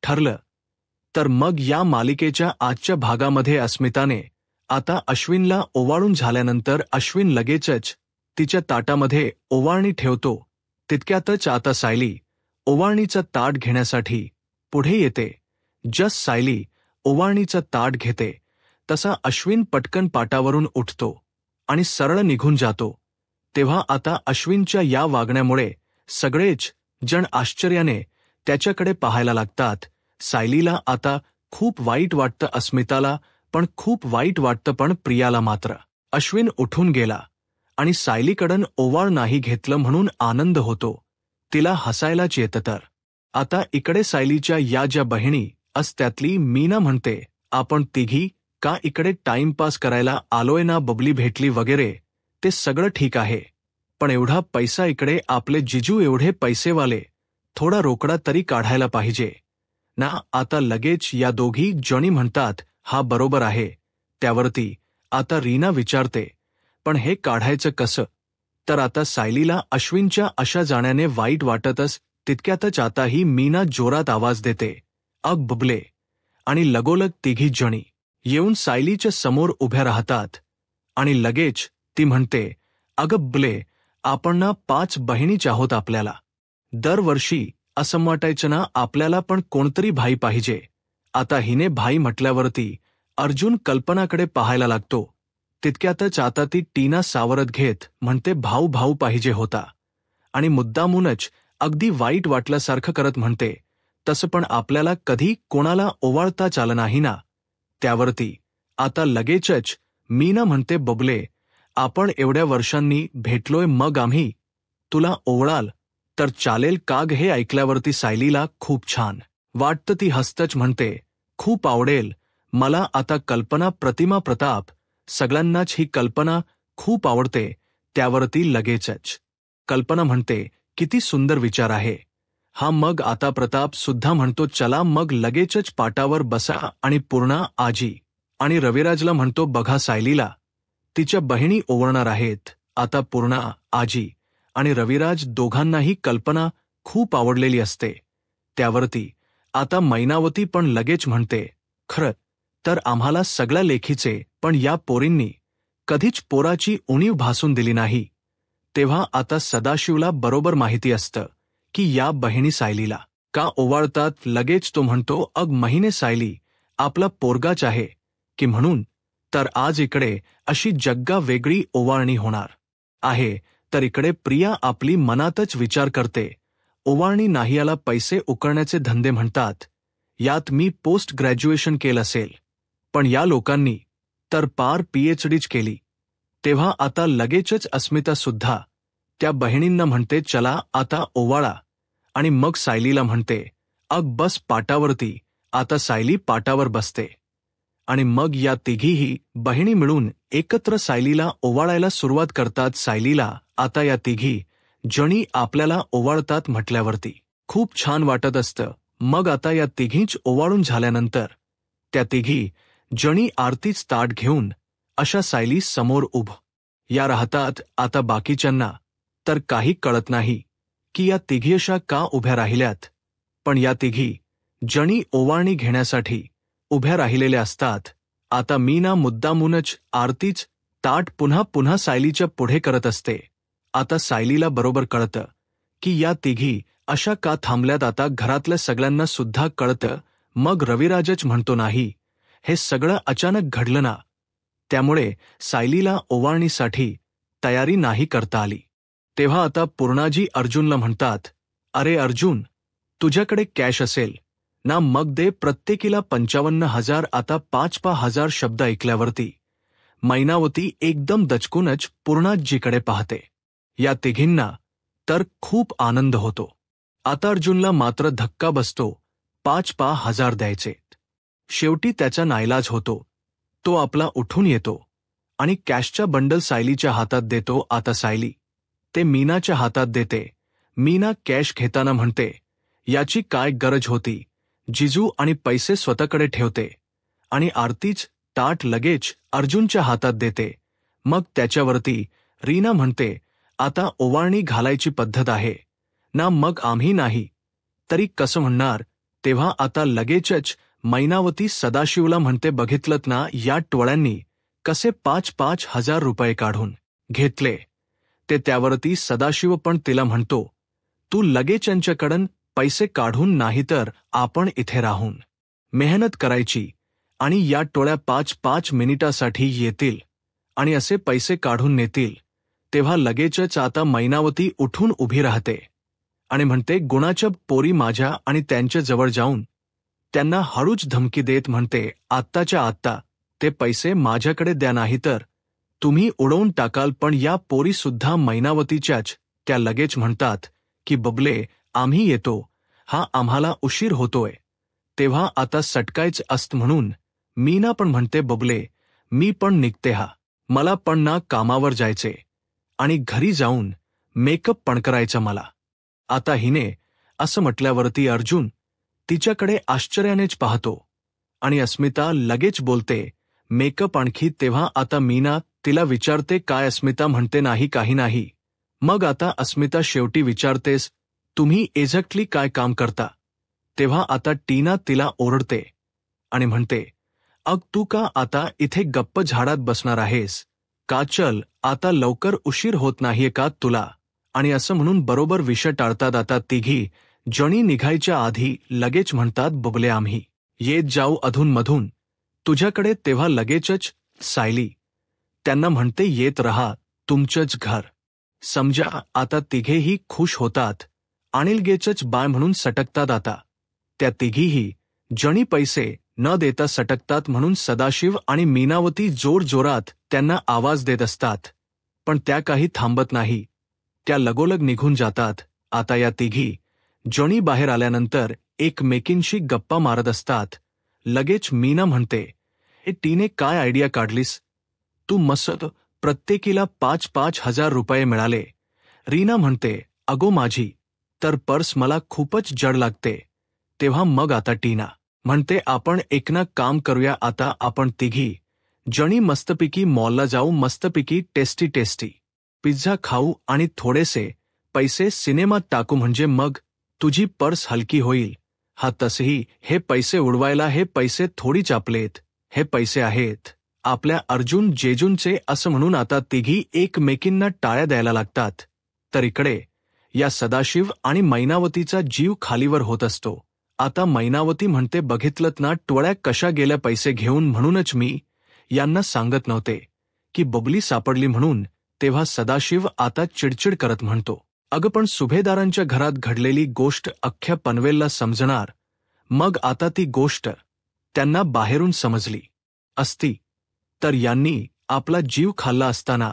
ठरलं. तर मग या मालिकेच्या आजच्या भागामध्ये अस्मिताने आता अश्विनला ओवाळून झाल्यानंतर अश्विन लगेचच तिच्या ताटामध्ये ओवाळणी ठेवतो. तितक्यातच आता सायली ओवाळणीचं ताट घेण्यासाठी पुढे येते. जस्ट सायली ओवाळणीचं ताट घेते तसा अश्विन पटकन पाटावरून उठतो आणि सरळ निघून जातो. तेव्हा आता अश्विनच्या या वागण्यामुळे सगळेच जण आश्चर्याने त्याच्याकडे पाहायला लागतात. सायलीला आता खूप वाईट वाटतं, अस्मिताला पण खूप वाईट वाटतं, पण प्रियाला मात्र. अश्विन उठून गेला आणि सायलीकडून ओवाळ नाही घेतलं म्हणून आनंद होतो. तिला हसायलाच येतं. तर आता इकडे सायलीच्या या ज्या बहिणी त्यातली मीना म्हणते, आपण तिघी का इकडे टाइमपास करायला आलोय ना, बबली भेटली वगैरे ते सगळं ठीक आहे, पण एवढा पैसा इकडे आपले जिजू एवढे पैसेवाले, थोडा रोकडा तरी काढायला पाहिजे ना. आता लगेच या दोघी जणी म्हणतात, हा बरोबर आहे. त्यावरती आता रीना विचारते, पण हे काढायचं कसं. तर आता सायलीला अश्विनच्या अशा जाण्याने वाईट वाटतच. तितक्यातच आता ही मीना जोरात आवाज देते, अग बबले. आणि लगोलग तिघी जणी येऊन सायलीच्या समोर उभ्या राहतात आणि लगेच ती म्हणते, अगं बबले, आपण ना 5 बहिणीच आहोत. आपल्याला दरवर्षी असं वाटायचं ना, आपल्याला पण कोणतरी भाई पाहिजे. आता हिने भाई म्हटल्यावरती अर्जुन कल्पनाकडे पाहायला लागतो. तितक्यातच आता ती टीना सावरत घेत म्हणते, भाऊ भाऊ पाहिजे होता. आणि मुद्दामूनच अगदी वाईट वाटल्यासारखं करत म्हणते, तसं पण आपल्याला कधी कोणाला ओवाळताच आलं नाही ना. त्यावरती आता लगेचच मीना म्हणते, बबले, आपण एवढ्या वर्षांनी भेटलोय, मग आम्ही तुला ओवाळाल तर चालेल का ग. हे ऐकल्यावरती सायलीला खूप छान वाटतं. ती हसतच म्हणते, खूप आवडेल मला. आता कल्पना, प्रतिमा, प्रताप सगळ्यांनाच ही कल्पना खूप आवडते. त्यावरती लगेचच कल्पना म्हणते, किती सुंदर विचार आहे हा. मग आता प्रताप सुद्धा म्हणतो, चला मग लगेचच पाटावर बसा. आणि पूर्णा, आजी आणि रविराजला म्हणतो, बघा सायलीला तिच्या बहिणी ओवाळणार आहेत. आता पूर्णा, आजी आणि रविराज दोघांनाही कल्पना खूप आवडलेली असते. त्यावरती आता मैनावती पण लगेच म्हणते, खरं तर आम्हाला सगळ्या लेखीचे, पण या पोरींनी कधीच पोराची उणीव भासून दिली नाही. तेव्हा आता सदाशिवला बरोबर माहिती असतं की या बहिणी सायलीला का ओवाळतात. लगेच तो म्हणतो, अग महिने सायली आपला पोरगाच आहे की म्हणून तर आज इकडे अशी जग्गा वेगळी ओवाळणी होणार आहे. तर इकडे प्रिया आपली मनातच विचार करते, ओवाळणी नाही याला पैसे उकळण्याचे धंदे म्हणतात. यात मी पोस्ट ग्रॅज्युएशन केलं असेल, पण या लोकांनी तर पार PhDच केली. तेव्हा आता लगेचच अस्मिता सुद्धा त्या बहिणींना म्हणते, चला आता ओवाळा. आणि मग सायलीला म्हणते, अग बस पाटावरती. आता सायली पाटावर बसते आणि मग या तिघीही बहिणी मिळून एकत्र सायलीला ओवाळायला सुरुवात करतात. सायलीला आता या तिघी जणी आपल्याला ओवाळतात म्हटल्यावरती खूप छान वाटत असतं. मग आता या तिघीच ओवाळून झाल्यानंतर त्या तिघी जणी आरतीच ताट घेऊन अशा सायली समोर या राहतात. आता बाकीच्यांना तर काही कळत नाही की या तिघी अशा का उभ्या राहिल्यात, पण या तिघी जणी ओवाळणी घेण्यासाठी उभ्या राहिलेल्या असतात. आता मीना मुद्दामूनच आरतीच ताट पुन्हा पुन्हा सायलीच्या पुढे करत असते. आता सायलीला बरोबर कळतं की या तिघी अशा का थांबल्यात. आता घरातल्या सगळ्यांना सुद्धा कळतं. मग रविराजच म्हणतो, नाही, हे सगळं अचानक घडलं ना, त्यामुळे सायलीला ओवाळणीसाठी तयारी नाही करता आली. तेव्हा आता पूर्णाजी अर्जुनला म्हणतात, अरे अर्जुन, तुझ्याकडे कॅश असेल ना, मग दे प्रत्येकीला 55,000. आता 5,000 शब्द ऐकल्यावरती मैनावती एकदम दचकूनच पूर्णाजीकडे पाहते. या तिघींना तर खूप आनंद होतो. आता अर्जुनला मात्र धक्का बसतो. 5,000 द्यायचे. शेवटी त्याचा नाईलाज होतो. तो आपला उठून येतो आणि कॅशचा बंडल सायलीच्या हातात देतो. आता सायली ते मीनाच्या हातात देते. मीना कॅश घेताना म्हणते, याची काय गरज होती, जिजू, आणि पैसे स्वतःकडे ठेवते. आणि आरतीच ताट लगेच अर्जुनच्या हातात देते. मग त्याच्यावरती रीना म्हणते, आता ओवाळणी घालायची पद्धत आहे ना, मग आम्ही नाही तरी कसं म्हणणार. तेव्हा आता लगेचच मैनावती सदाशिवला म्हणते, बघितलत ना या टोळ्यांनी कसे 5,000 रुपये काढून घेतले ते. त्यावरती सदाशिव पण तिला म्हणतो, तू लगेच यांच्याकडून पैसे काढून, नाहीतर आपण इथे राहून मेहनत करायची आणि या टोळ्या 5-5 मिनिटासाठी येतील आणि असे पैसे काढून नेतील. तेव्हा लगेचच आता मैनावती उठून उभी राहते आणि म्हणते, गुणाच्या पोरी माझ्या, आणि त्यांच्या जवळ जाऊन त्यांना हळूच धमकी देत म्हणते, आत्ताच्या आत्ता ते पैसे माझ्याकडे द्या, नाहीतर तुम्ही उडवून टाकाल. पण या पोरी सुद्धा मैनावतीच्याच. त्या लगेच म्हणतात की बबले, आम्ही येतो, हा आम्हाला उशीर होतोय. तेव्हा आता सटकायच असत म्हणून मीना पण म्हणते, बबले मी पण निघते, हा मला पण ना कामावर जायचे आणि घरी जाऊन मेकअप पण करायचा मला. आता हिने असं म्हटल्यावरती अर्जुन तिच्याकडे आश्चर्यानेच पाहतो आणि अस्मिता लगेच बोलते, मेकअप आणखी. तेव्हा आता मीना तिला विचारते, काय? अस्मिता म्हणते, नाही, काही नाही. मग आता अस्मिता शेवटी विचारतेस, तुम्ही एक्झॅक्टली काय काम करता? तेव्हा आता टीना तिला ओरडते आणि म्हणते, अग तू का आता इथे गप्प झाडात बसणार आहेस का? चल आता लवकर, उशीर होत नाहीये का तुला? आणि असं म्हणून बरोबर विषय टाळतात. आता तिघी जणी निघायच्या आधी लगेच म्हणतात, बबले आम्ही येत जाऊ अधूनमधून तुझ्याकडे. तेव्हा लगेचच सायली त्यांना म्हणते, येत रहा, तुमचंच घर समजा. आता तिघेही खुश होतात आणि लगेचच बाय म्हणून सटकतात. आता त्या तिघीही जणी पैसे न देता सटकतात म्हणून सदाशिव आणि मीनावती जोरजोरात त्यांना आवाज देत असतात, पण त्या काही थांबत नाही, त्या लगोलग निघून जातात. आता या तिघी जणी बाहेर आल्यानंतर एकमेकींशी गप्पा मारत असतात. लगेच मीना म्हणते, ए टीने काय आयडिया काढलीस तू? मस्त, प्रत्येकीला 5,000 रुपये मिळाले. रीना म्हणते, अगो माझी तर पर्स मला खूपच जड लागते. तेव्हा मग आता टीना म्हणते, आपण एक ना काम करूया, आता आपण तिघी जणी मस्तपैकी मॉलला जाऊ, मस्तपैकी टेस्टी टेस्टी पिझ्झा खाऊ आणि थोडेसे पैसे सिनेमात टाकू, म्हणजे मग तुझी पर्स हलकी होईल. हा तसही हे पैसे उडवायला, हे पैसे थोडीच आपलेत, हे पैसे आहेत आपल्या अर्जुन जेजूंचे. असं म्हणून आता तिघी एकमेकींना टाळ्या द्यायला लागतात. तर इकडे या सदाशिव आणि मैनावतीचा जीव खालीवर होत असतो. आता मैनावती म्हणते, बघितलत ना टोळ्या कशा गेल्या पैसे घेऊन, म्हणूनच मी यांना सांगत नव्हते की बबली सापडली म्हणून. तेव्हा सदाशिव आता चिडचिड करत म्हणतो, अगं पण सुभेदारांच्या घरात घडलेली गोष्ट अख्ख्या पनवेलला समजणार, मग आता ती गोष्ट त्यांना बाहेरून समजली असती तर यांनी आपला जीव खाल्ला असताना.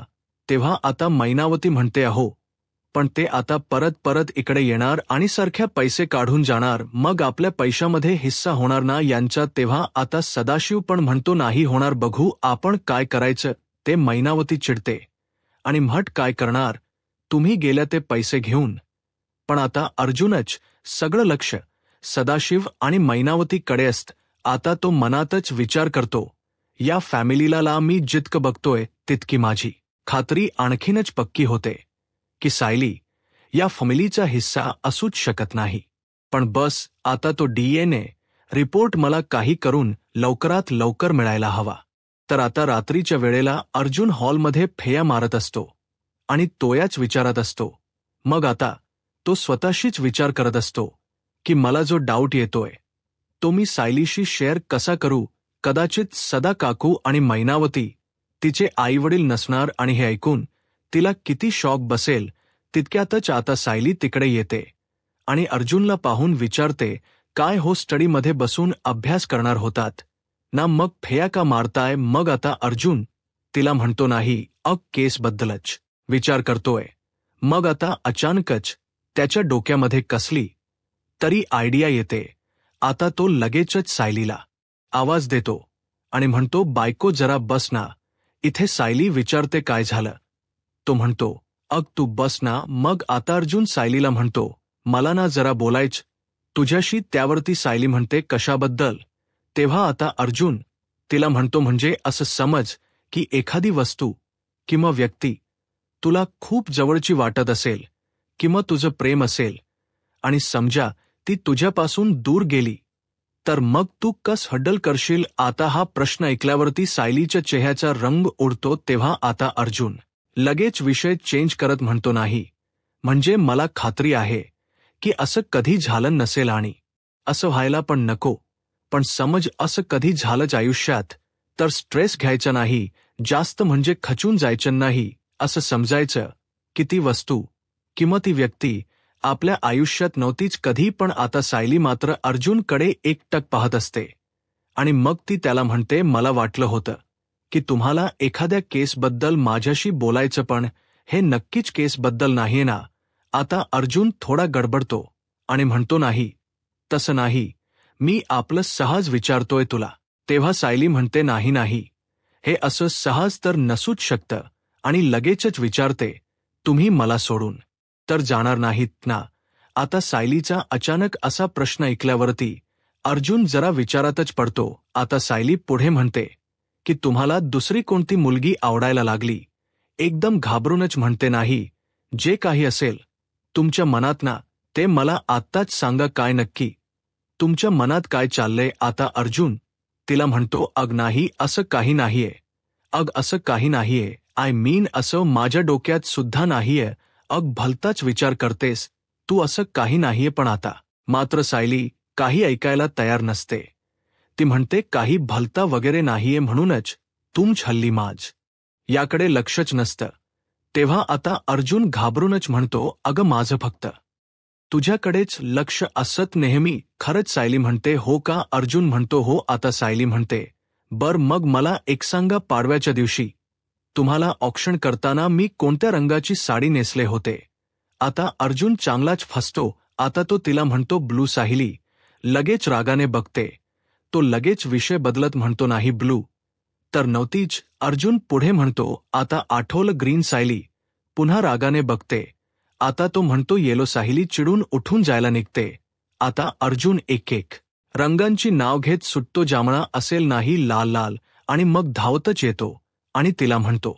तेव्हा आता मैनावती म्हणते, अहो पण ते आता परत परत इकडे येणार आणि सारख्या पैसे काढून जाणार, मग आपल्या पैशामध्ये हिस्सा होणार ना यांचा. तेव्हा आता सदाशिव पण म्हणतो, नाही होणार, बघू आपण काय करायचं ते. मैनावती चिडते आणि म्हट, काय करणार, तुम्ही गेल्या ते पैसे घेऊन. पण आता अर्जुनच सगळं लक्ष सदाशिव आणि मैनावतीकडे असतं. आता तो मनातच विचार करतो, या फॅमिलीला मी जितकं बघतोय तितकी माझी खात्री आणखीनच पक्की होते की सायली या फॅमिलीचा हिस्सा असूच शकत नाही. पण बस आता तो DNA रिपोर्ट मला काही करून लवकरात लवकर मिळायला हवा. तर आता रात्रीच्या वेळेला अर्जुन हॉलमध्ये फेया मारत असतो आणि तो याच विचारात असतो. मग आता तो स्वतःशीच विचार करत असतो की मला जो डाऊट येतोय तो मी सायलीशी शेअर कसा करू. कदाचित सदा काकू आणि मैनावती तिचे आईवडील नसणार आणि हे ऐकून तिला किती शॉक बसेल. तितक्यातच आता सायली तिकडे येते आणि अर्जुनला पाहून विचारते, काय हो, स्टडीमध्ये बसून अभ्यास करणार होतात ना, मग फेया का मारताय? मग आता अर्जुन तिला म्हणतो, नाही, केसबद्दलच विचार करतोय. मग आता अचानकच त्याच्या डोक्यामध्ये कसली तरी आयडिया येते. आता तो लगेचच सायलीला आवाज देतो आणि म्हणतो, बायको जरा बस ना इथे. सायली विचारते, काय झालं? तो म्हणतो, तू बस ना. मग आता अर्जुन सायलीला म्हणतो, मला ना जरा बोलायचं तुझ्याशी. त्यावरती सायली म्हणते, कशाबद्दल? तेव्हा आता अर्जुन तिला म्हणतो, म्हणजे असं समज की एखादी वस्तू किंवा व्यक्ती तुला खूप जवळची वाटत असेल किंवा तुझं प्रेम असेल आणि समजा ती तुझ्यापासून दूर गेली तर मग तू कस हड्डल करशील? आता हा प्रश्न ऐकल्यावरती सायलीच्या चेहऱ्याचा रंग उडतो तेव्हा आता अर्जुन लगेच विषय चेंज करत म्हणतो, नाही म्हणजे मला खात्री आहे की असं कधी झालं नसेल आणि असं व्हायला पण नको. पण समज असं कधी झालंच आयुष्यात तर स्ट्रेस घ्यायचा नाही, जास्त म्हणजे खचून जायचं नाही. असं समजायचं की ती वस्तू किंवा ती व्यक्ती आपल्या आयुष्यात नव्हतीच कधी. पण आता सायली मात्र अर्जुनकडे एकटक पाहत असते आणि मग ती त्याला म्हणते, मला वाटलं होतं की तुम्हाला एखाद्या केसबद्दल माझ्याशी बोलायचं, पण हे नक्कीच केसबद्दल नाहीये ना? आता अर्जुन थोडा गडबडतो आणि म्हणतो, नाही तसं नाही, मी आपलं सहज विचारतोय तुला. तेव्हा सायली म्हणते, नाही नाही, हे असं सहज तर नसूच शकतं. आणि लगेचच विचारते, तुम्ही मला सोडून तर जाणार नाहीत ना? आता सायलीचा अचानक असा प्रश्न ऐकल्यावरती अर्जुन जरा विचारातच पडतो. आता सायली पुढे म्हणते की तुम्हाला दुसरी कोणती मुलगी आवडायला लागली? एकदम घाबरूनच म्हणते, नाही, जे काही असेल तुमच्या मनात ना ते मला आत्ताच सांगा, काय नक्की तुमच्या मनात काय चाललंय? आता अर्जुन तिला म्हणतो, अग नाही, असं काही नाहीये. अग असं काही नाहीये, आय मीन असं माझ्या डोक्यात सुद्धा नाहीये. अग भलताच विचार करतेस तू, असं काही नाहीये. पण आता मात्र सायली काही ऐकायला तयार नसते. ती म्हणते, काही भलता वगैरे नाहीये, म्हणूनच तुमच हल्ली माझ याकडे लक्षच नसतं. तेव्हा आता अर्जुन घाबरूनच म्हणतो, अगं माझं फक्त तुझ्याकडेच लक्ष असत नेहमी. खरंच? सायली म्हणते, हो का? अर्जुन म्हणतो, हो. आता सायली म्हणते, बर मग मला एक सांगा, पाडव्याच्या दिवशी तुम्हाला औक्षण करताना मी कोणत्या रंगाची साडी नेसले होते? आता अर्जुन चांगलाच फसतो. आता तो तिला म्हणतो, ब्लू. सायली लगेच रागाने बघते. तो लगेच विषय बदलत म्हणतो, नाही, ब्लू तर नव्हतीच. अर्जुन पुढे म्हणतो, आता आठवलं, ग्रीन. सायली पुन्हा रागाने बघते. आता तो म्हणतो, येलो. सायली चिडून उठून जायला निघते. आता अर्जुन एक एक रंगांची नाव घेत सुटतो, जांभळा असेल, नाही, लाल लाल. आणि मग धावतच येतो आणि तिला म्हणतो,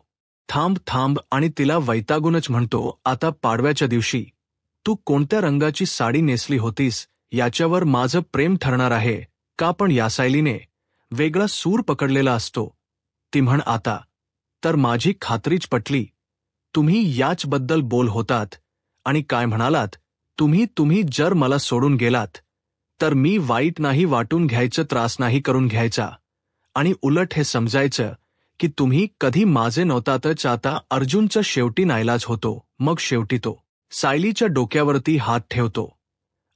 थांब थांब. आणि तिला वैतागूनच म्हणतो, आता पाडव्याच्या दिवशी तू कोणत्या रंगाची साडी नेसली होतीस याच्यावर माझं प्रेम ठरणार आहे का? पण या सायलीने वेगळा सूर पकडलेला असतो. ती म्हण, आता तर माझी खात्रीच पटली. तुम्ही याचबद्दल बोल होतात आणि काय म्हणालात? तुम्ही जर मला सोडून गेलात तर मी वाईट नाही वाटून घ्यायचं, त्रास नाही करून घ्यायचा आणि उलट हे समजायचं की तुम्ही कधी माझे नव्हतातच. आता अर्जुनचा शेवटी नाईलाज होतो. मग शेवटी तो सायलीच्या डोक्यावरती हात ठेवतो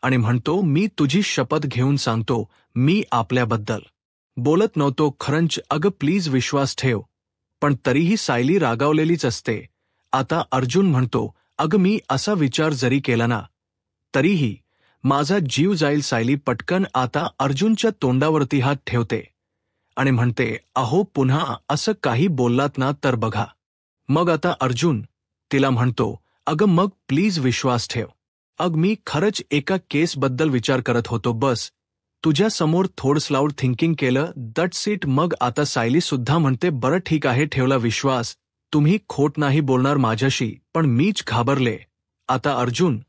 आणि म्हणतो, मी तुझी शपथ घेऊन सांगतो, मी आपल्याबद्दल बोलत नव्हतो खरंच. अगं प्लीज विश्वास ठेव. पण तरीही सायली रागावलेलीच असते. आता अर्जुन म्हणतो, अगं मी असा विचार जरी केला ना तरीही माझा जीव जाईल. सायली पटकन आता अर्जुनच्या तोंडावरती हात ठेवते आणि म्हणते, अहो पुन्हा असं काही बोललात ना तर बघा. मग आता अर्जुन तिला म्हणतो, अगं मग प्लीज विश्वास ठेव. अग मी खरंच एका केसबद्दल विचार करत होतो, बस तुझ्या समोर थोडं लाऊड थिंकिंग केलं, दट्स इट. मग आता सायली सुद्धा म्हणते, बरं ठीक आहे, ठेवला विश्वास. तुम्ही खोट नाही बोलणार माझ्याशी. पण मीच घाबरले. आता अर्जुन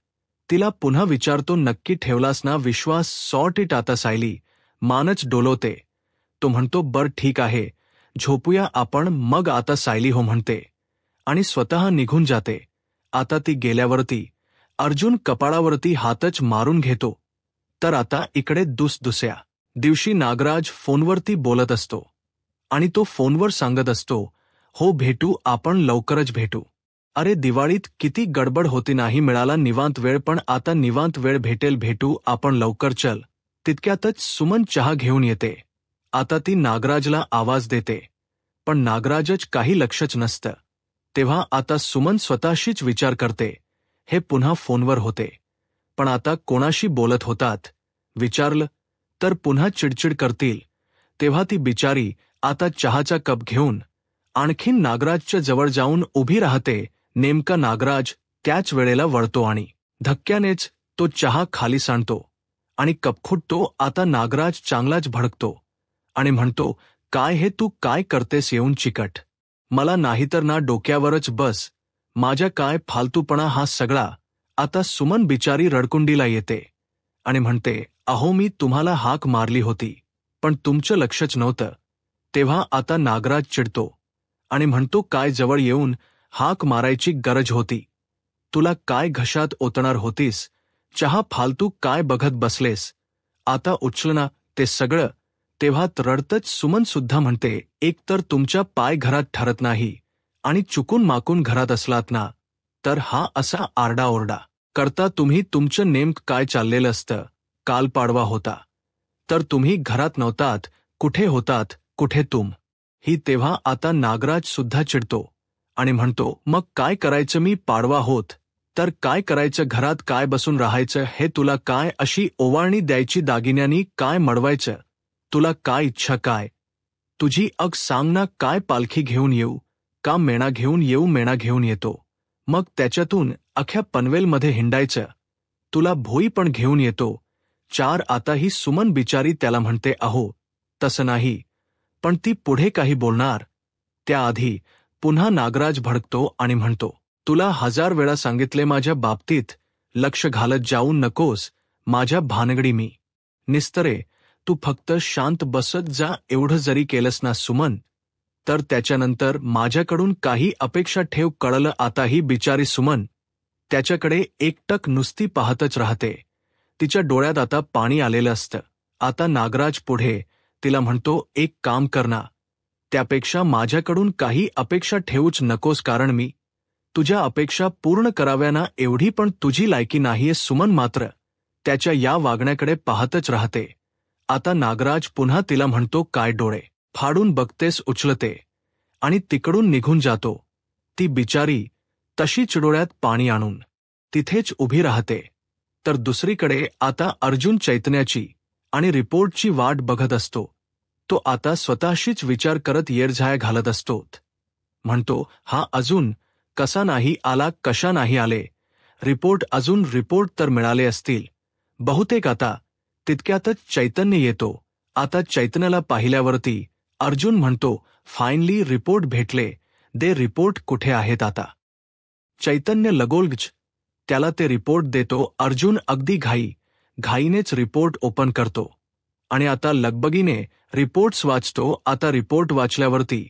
तिला पुन्हा विचारतो, नक्की ठेवलास ना विश्वास? Sort it. आता सायली मानच डोलवते. तो म्हणतो, बर ठीक आहे, झोपूया आपण. मग आता सायली हो म्हणते आणि स्वतः निघून जाते. आता ती गेल्यावरती अर्जुन कपाळावरती हातच मारून घेतो. तर आता इकडे दुसऱ्या दिवशी नागराज फोनवरती बोलत असतो आणि तो फोनवर सांगत असतो, हो भेटू आपण, लवकरच भेटू. अरे दिवाळीत किती गडबड होती, नाही मिळाला निवांत वेळ, पण आता निवांत वेळ भेटेल, भेटू आपण लवकर, चल. तितक्यातच सुमन चहा घेऊन येते. आता ती नागराजला आवाज देते पण नागराजच काही लक्षच नसतं. तेव्हा आता सुमन स्वतःशीच विचार करते, हे पुन्हा फोनवर होते पण आता कोणाशी बोलत होतात? विचारलं तर पुन्हा चिडचिड करतील. तेव्हा ती बिचारी आता चहाचा कप घेऊन आणखीन नागराजच्या जवळ जाऊन उभी राहते. नेमका नागराज त्याच वेळेला वळतो आणि धक्क्यानेच तो चहा खाली सांडतो आणि कप फुटतो. आता नागराज चांगलाच भडकतो आणि म्हणतो, काय हे तू काय करतेस येऊन चिकट? मला नाहीतर ना डोक्यावरच बस. माझ्या काय फालतूपणा हा सगळा. आता सुमन बिचारी रडकुंडीला येते आणि म्हणते, अहो मी तुम्हाला हाक मारली होती, पण तुमचं लक्षच नव्हतं. तेव्हा आता नागराज चिडतो आणि म्हणतो काय जवळ येऊन हाक मारायची गरज होती. तुला काय घशात ओतणार होतीस, चहा फालतू काय बघत बसलेस, आता उचल ना ते सगळं. तेव्हा रडतच सुमन सुद्धा म्हणते, एक तर तुमच्या पाय घरात ठरत नाही आणि चुकून माकून घरात असलात ना तर हा असा आरडाओरडा करता तुम्ही तुमचं नेमकं काय चाललेलं असतं. काल पाडवा होता तर तुम्ही घरात नव्हतात, कुठे होतात, कुठे तुम ही. तेव्हा आता नागराज सुद्धा चिडतो आणि म्हणतो मग काय करायचं, मी पाडवा होत तर काय करायचं, घरात काय बसून राहायचं, हे तुला काय अशी ओवाळणी द्यायची, दागिन्यांनी काय मडवायचं, तुला काय इच्छा, काय तुझी अग सांग ना, काय पालखी घेऊन येऊ का मेणा घेऊन येऊ, मेणा घेऊन येतो मग त्याच्यातून अख्ख्या पनवेलमध्ये हिंडायचं, तुला भोई पण घेऊन येतो. चार आता ही सुमन बिचारी त्याला म्हणते अहो तसं नाही, पण ती पुढे काही बोलणार त्याआधी पुन्हा नागराज भडकतो आणि म्हणतो तुला 1000 वेळा सांगितले माझ्या बाबतीत लक्ष घालत जाऊ नकोस, माझ्या भानगडी मी निस्तरे, तू फक्त शांत बसत जा. एवढं जरी केलंस ना सुमन तर त्याच्यानंतर माझ्याकडून काही अपेक्षा ठेव, कळलं. आता ही बिचारी सुमन त्याच्याकडे एकटक नुसती पाहतच राहते. तिच्या डोळ्यात आता पाणी आलेलं असतं. आता नागराज पुढे तिला म्हणतो एक काम कर ना, त्यापेक्षा माझ्याकडून काही अपेक्षा ठेवूच नकोस, कारण मी तुझ्या अपेक्षा पूर्ण कराव्या ना एवढी पण तुझी लायकी नाहीये. सुमन मात्र त्याच्या या वागण्याकडे पाहतच राहते. आता नागराज पुन्हा तिला म्हणतो काय डोळे फाडून बघतेस, उचलते आणि तिकडून निघून जातो. ती बिचारी तशीच डोळ्यात पाणी आणून तिथेच उभी राहते. तर दुसरीकडे आता अर्जुन चैतन्याची आणि रिपोर्टची वाट बघत असतो. तो आता स्वतःशीच विचार करत येरझाया घालत असतो. म्हणतो हा अजून कसा नाही आला, कशा नाही आले रिपोर्ट, अजून रिपोर्ट तर मिळाले असतील बहुतेक. आता तितक्यातच चैतन्य येतो. आता चैतन्याला पाहिल्यावरती अर्जुन म्हणतो फायनली रिपोर्ट भेटले, दे रिपोर्ट कुठे आहेत आता. चैतन्य लगोलगच त्याला ते रिपोर्ट देतो. अर्जुन अगदी घाईनेच रिपोर्ट ओपन करतो आणि आता लगबगीने रिपोर्ट्स वाचतो. आता रिपोर्ट वाचल्यावरती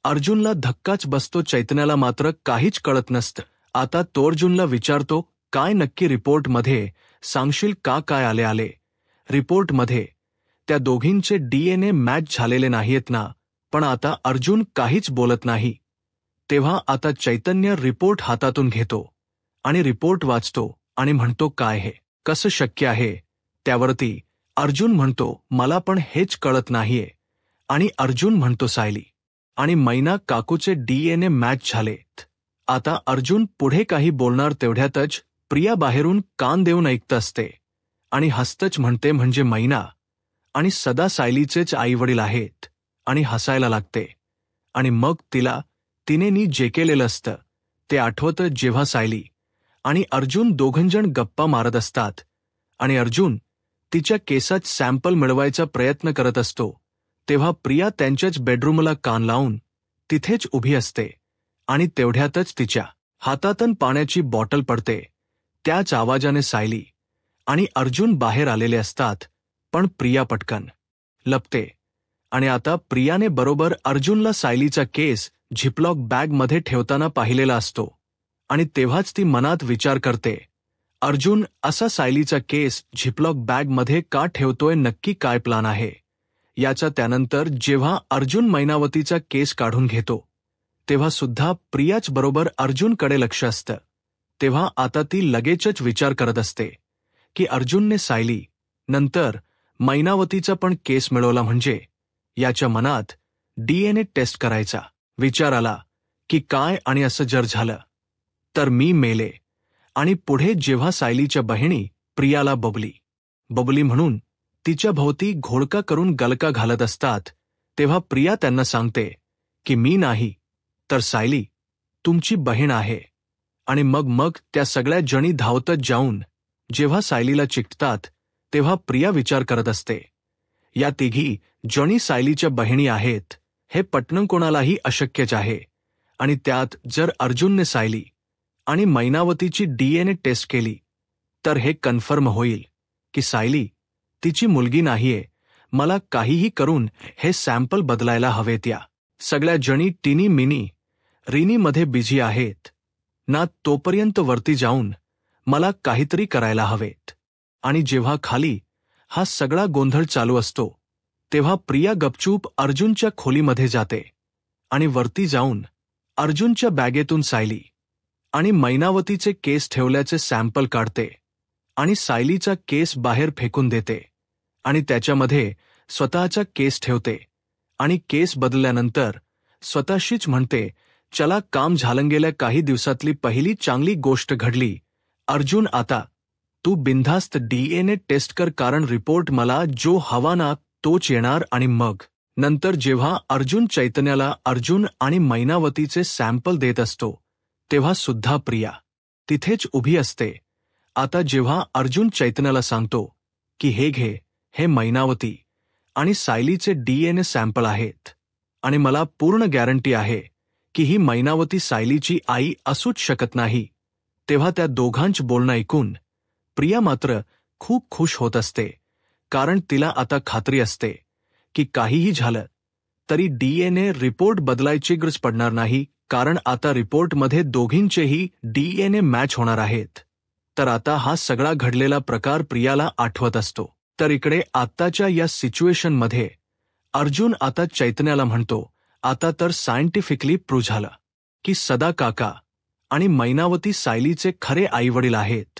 अर्जुनला धक्काच बसतो. चैतन्याला मात्र काहीच कळत नसतं. आता तो अर्जुनला विचारतो काय नक्की रिपोर्टमध्ये सांगशील का, काय आले रिपोर्टमध्ये. त्या दोघींचे DNA मॅच झालेले नाहीयेत ना. पण आता अर्जुन काहीच बोलत नाही. तेव्हा आता चैतन्य रिपोर्ट हातातून घेतो आणि रिपोर्ट वाचतो आणि म्हणतो काय हे कसं शक्य आहे. त्यावरती अर्जुन म्हणतो मला पण हेच कळत नाहीये. आणि अर्जुन म्हणतो सायली आणि मैना काकूचे DNA मॅच झालेत. आता अर्जुन पुढे काही बोलणार तेवढ्यातच प्रिया बाहेरून कान देऊन ऐकत असते आणि हसतच म्हणते म्हणजे मैना आणि सदा सायलीचेच आईवडील आहेत आणि हसायला लागते. आणि मग तिने जे केलेलं असतं ते आठवतं, जेव्हा सायली आणि अर्जुन दोघंजण गप्पा मारत असतात आणि अर्जुन तिच्या केसात सॅम्पल मिळवायचा प्रयत्न करत असतो. तेव्हा प्रिया त्यांच्याच बेडरूमला कान लावून तिथेच उभी असते आणि तेवढ्यातच तिच्या हातातून पाण्याची बॉटल पडते. त्याच आवाजाने सायली आणि अर्जुन बाहेर आलेले असतात, पण प्रिया पटकन लपते. आणि आता प्रियाने बरोबर अर्जुनला सायलीचा केस झिपलॉक बॅगमध्ये ठेवताना पाहिलेला असतो आणि तेव्हाच ती मनात विचार करते, अर्जुन असा सायलीचा केस झिपलॉक बॅगमध्ये का ठेवतोय, नक्की काय प्लान आहे याचा. त्यानंतर जेव्हा अर्जुन मैनावतीचा केस काढून घेतो तेव्हा सुद्धा प्रियाच बरोबर अर्जुनकडे लक्ष असतं. तेव्हा आता ती लगेचच विचार करत असते की अर्जुनने सायली नंतर मैनावतीचा पण केस मिळवला, म्हणजे याच्या मनात DNA टेस्ट करायचा विचार आला की काय, आणि असं जर झालं तर मी मेले. आणि पुढे जेव्हा सायलीच्या बहिणी प्रियाला बबली म्हणून तिच्या भोवती घोळका करून गलका घालत असतात, तेव्हा प्रिया त्यांना सांगते की मी नाही तर सायली तुमची बहीण आहे. आणि मग त्या सगळ्या जणी धावतच जाऊन जेव्हा सायलीला चिकटतात तेव्हा प्रिया विचार करत असते, या तिघी जणी सायलीच्या बहिणी आहेत हे पटणं कोणालाही अशक्यच आहे. आणि त्यात जर अर्जुनने सायली आणि मैनावतीची DNA टेस्ट केली तर हे कन्फर्म होईल की सायली तिची मुलगी नाहीये, मला काहीही करून हे सॅम्पल बदलायला हवेत. या सगळ्या जणी टिनी मिनी रिनीमध्ये बिझी आहेत ना, तोपर्यंत वरती जाऊन मला काहीतरी करायला हवेत. आणि जेव्हा खाली हा सगळा गोंधळ चालू असतो तेव्हा प्रिया गपचूप अर्जुनच्या खोलीमध्ये जाते आणि वरती जाऊन अर्जुनच्या बॅगेतून सायली आणि मैनावतीचे केस ठेवल्याचे सॅम्पल काढते आणि सायलीचा केस बाहेर फेकून देते आणि त्याच्यामध्ये स्वतःचा केस ठेवते आणि केस बदलल्यानंतर स्वतःशीच म्हणते, चला काम झालं. गेल्या काही दिवसातली पहिली चांगली गोष्ट घडली. अर्जुन, आता तू बिनधास्त DNA टेस्ट कर, कारण रिपोर्ट मला जो हवा ना तोच येणार. आणि मग नंतर जेव्हा अर्जुन चैतन्याला अर्जुन आणि मैनावतीचे सॅम्पल देत असतो तेव्हा सुद्धा प्रिया तिथेच उभी असते. आता जेव्हा अर्जुन चैतन्याला सांगतो की हे घे, हे मैनावती आणि सायलीचे DNA सॅम्पल आहेत आणि मला पूर्ण गॅरंटी आहे की ही मैनावती सायलीची आई असूच शकत नाही, तेव्हा त्या दोघांचं बोलणं ऐकून प्रिया मात्र खूप खुश होत असते, कारण तिला आता खात्री असते की काहीही झालं तरी DNA रिपोर्ट बदलायची गरज पडणार नाही, कारण आता रिपोर्टमध्ये दोघींचेही DNA मॅच होणार आहेत. तर आता हा सगळा घडलेला प्रकार प्रियाला आठवत असतो. तर इकडे आत्ताच्या या सिच्युएशनमध्ये अर्जुन आता चैतन्याला म्हणतो, आता तर सायंटिफिकली प्रूव्ह झालं की सदा काका आणि मैनावती सायलीचे खरे आईवडील आहेत.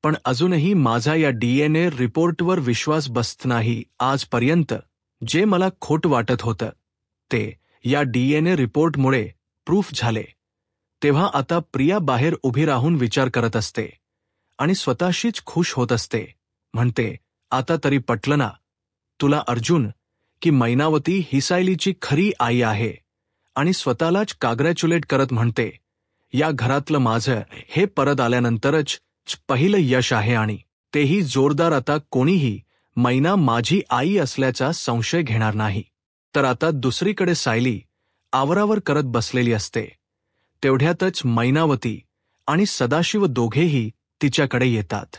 पण अजूनही माझा या DNA रिपोर्टवर विश्वास बसत नाही. आजपर्यंत जे मला खोट वाटत होतं ते या DNA रिपोर्टमुळे प्रूफ झाले. तेव्हा आता प्रिया बाहेर उभी राहून विचार करत असते आणि स्वतःशीच खुश होत असते. म्हणते, आता तरी पटलं ना तुला अर्जुन की मैनावती ही सायलीची खरी आई आहे. आणि स्वतःलाच काँग्रॅच्युलेट करत म्हणते, या घरातलं माझं हे परत आल्यानंतरच पहिलं यश आहे आणि तेही जोरदार. आता कोणीही मैना माझी आई असल्याचा संशय घेणार नाही. तर आता दुसरीकडे सायली आवरावर करत बसलेली असते. तेवढ्यातच मैनावती आणि सदाशिव दोघेही तिच्याकडे येतात.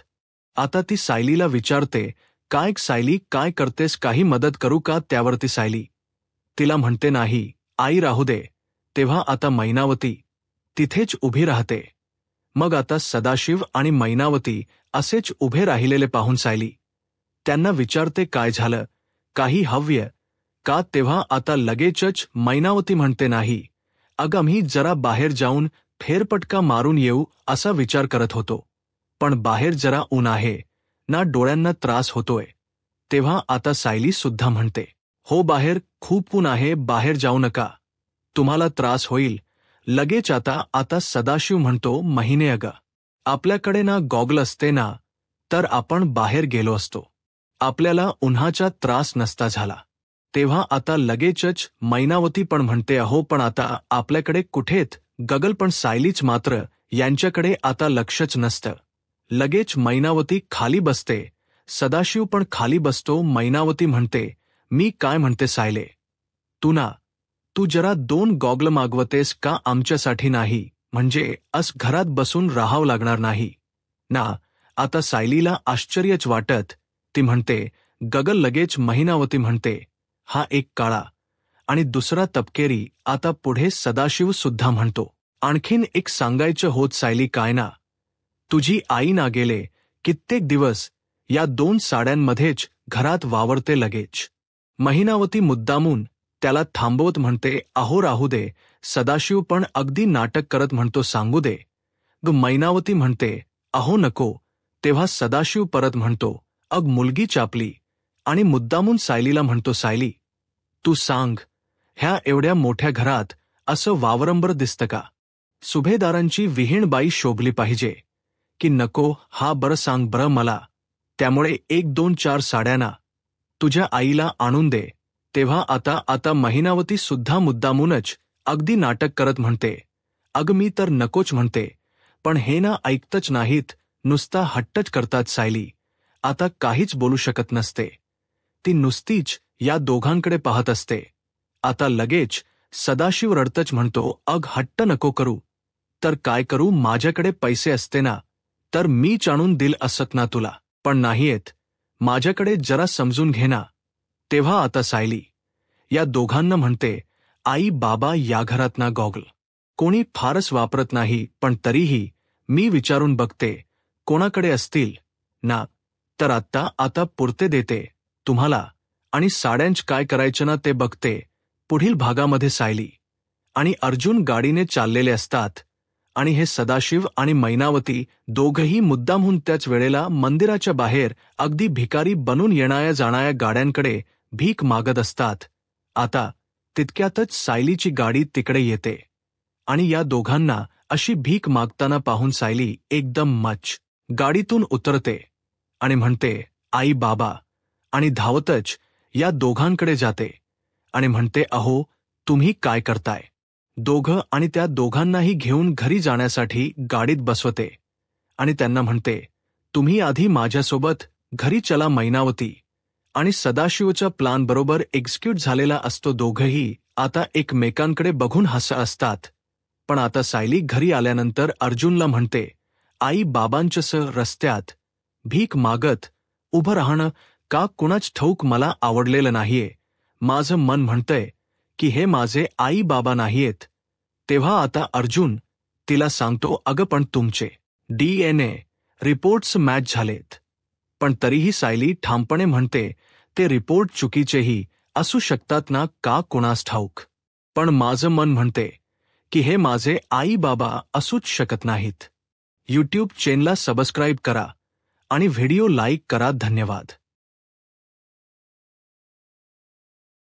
आता ती सायलीला विचारते, काय सायली, काय करतेस, काही मदत करू का? त्यावरती सायली तिला म्हणते, नाही आई, राहू दे. तेव्हा आता मैनावती तिथेच उभी राहते. मग आता सदाशिव आणि मैनावती असेच उभे राहिलेले पाहून सायली त्यांना विचारते, काय झालं, काही हव्य का? तेव्हा आता लगेचच मैनावती म्हणते, नाही अगं, मी जरा बाहेर जाऊन फेरपटका मारून येऊ असा विचार करत होतो, पण बाहेर जरा ऊन आहे ना, डोळ्यांना त्रास होतोय. तेव्हा आता सायली सुद्धा म्हणते, हो बाहेर खूप ऊन आहे, बाहेर जाऊ नका, तुम्हाला त्रास होईल. लगेच आता सदाशिव म्हणतो, महिने अगं, आपल्याकडे ना गॉगल असते ना, तर आपण बाहेर गेलो असतो, आपल्याला उन्हाचा त्रास नसता झाला. तेव्हा आता लगेचच मैनावती पण म्हणते, अहो पण आता आपल्याकडे कुठेत गगल. पण सायलीच मात्र यांच्याकडे आता लक्षच नसतं. लगेच मैनावती खाली बसते, सदाशिव पण खाली बसतो. मैनावती म्हणते, मी काय म्हणते सायले, तू जरा 2 गॉगल मागवतेस का आमच्यासाठी? नाही म्हणजे अस घरात बसून राहावं लागणार नाही ना. आता सायलीला आश्चर्यच वाटत ती म्हणते, गगल. लगेच मैनावती म्हणते, हा एक काळा आणि दुसरा तपकेरी. आता पुढे सदाशिव सुद्धा म्हणतो, आणखीन एक सांगायचं होत सायली, काय ना, तुझी आई ना गेले कित्येक दिवस या 2 साड्यांमध्येच घरात वावरते. लगेच मैनावती मुद्दामून त्याला थांबवत म्हणते, अहो राहू दे. सदाशिव पण अगदी नाटक करत म्हणतो, सांगू दे ग. मैनावती म्हणते, अहो नको. तेव्हा सदाशिव परत म्हणतो, अग मुलगी चापली. आणि मुद्दामून सायलीला म्हणतो, सायली तू सांग, ह्या एवढ्या मोठ्या घरात असं वावरंबर दिसतं का? सुभेदारांची विहीणबाई शोभली पाहिजे की नको? हा बरं सांग बरं मला. त्यामुळे 1 2 4 साड्याना तुझ्या आईला आणून दे. तेव्हा आता मैनावती सुद्धा मुद्दामूनच अगदी नाटक करत म्हणते, अग मी तर नकोच म्हणते, पण हे ना ऐकतच नाहीत, नुसता हट्टच करतात. सायली आता काहीच बोलू शकत नसते, ती नुसतीच या दोघांकडे पाहत असते. आता लगेच सदाशिव रडतच म्हणतो, अग हट्ट नको करू. तर काय करू, माझ्याकडे पैसे असते ना तर मीच आणून दिल असत ना तुला, पण नाहीयेत. माझ्याकडे जरा समजून घे ना. तेव्हा आता सायली या दोघांना म्हणते, आई बाबा या घरात ना गॉगल कोणी फारच वापरत नाही, पण तरीही मी विचारून बघते कोणाकडे असतील ना, तर आता पुरते देते तुम्हाला. आणि साड्यांच काय करायचं ना ते बघते. पुढील भागामध्ये सायली आणि अर्जुन गाडीने चाललेले असतात आणि हे सदाशिव आणि मैनावती दोघंही मुद्दामहून त्याच वेळेला मंदिराच्या बाहेर अगदी भिकारी बनून येणाऱ्या जाणाऱ्या गाड्यांकडे भीक मागत असतात. आता तितक्यातच सायलीची गाडी तिकडे येते आणि या दोघांना अशी भीक मागताना पाहून सायली एकदम गाडीतून उतरते आणि म्हणते, आई बाबा, आणि धावतच या दोघांकडे जाते आणि म्हणते, अहो तुम्ही काय करताय. दोघं आणि त्या दोघांनाही घेऊन घरी जाण्यासाठी गाडीत बसवते आणि त्यांना म्हणते, तुम्ही आधी माझ्यासोबत घरी चला. मैनावती आणि सदाशिवचा प्लान बरोबर एक्झिक्यूट झालेला असतो. दोघंही आता एकमेकांकडे बघून हसत असतात. पण आता सायली घरी आल्यानंतर अर्जुनला म्हणते, आई बाबांच्यासह रस्त्यात भीक मागत उभं राहणं का कुणाच ठाऊक मला आवडलेलं नाहीये. माझं मन म्हणतंय की हे माझे आई बाबा नाहीयेत. तेव्हा आता अर्जुन तिला सांगतो, अगं पण तुमचे DNA रिपोर्ट्स मॅच झालेत. पण तरीही सायली ठामपणे म्हणते, ते रिपोर्ट चुकीचेही असू शकतात ना, का कुणास ठाऊक. पण माझं मन म्हणते की हे माझे आई बाबा असूच शकत नाहीत. यूट्यूब चॅनलला सबस्क्राईब करा आणि व्हिडिओ लाईक करा. धन्यवाद.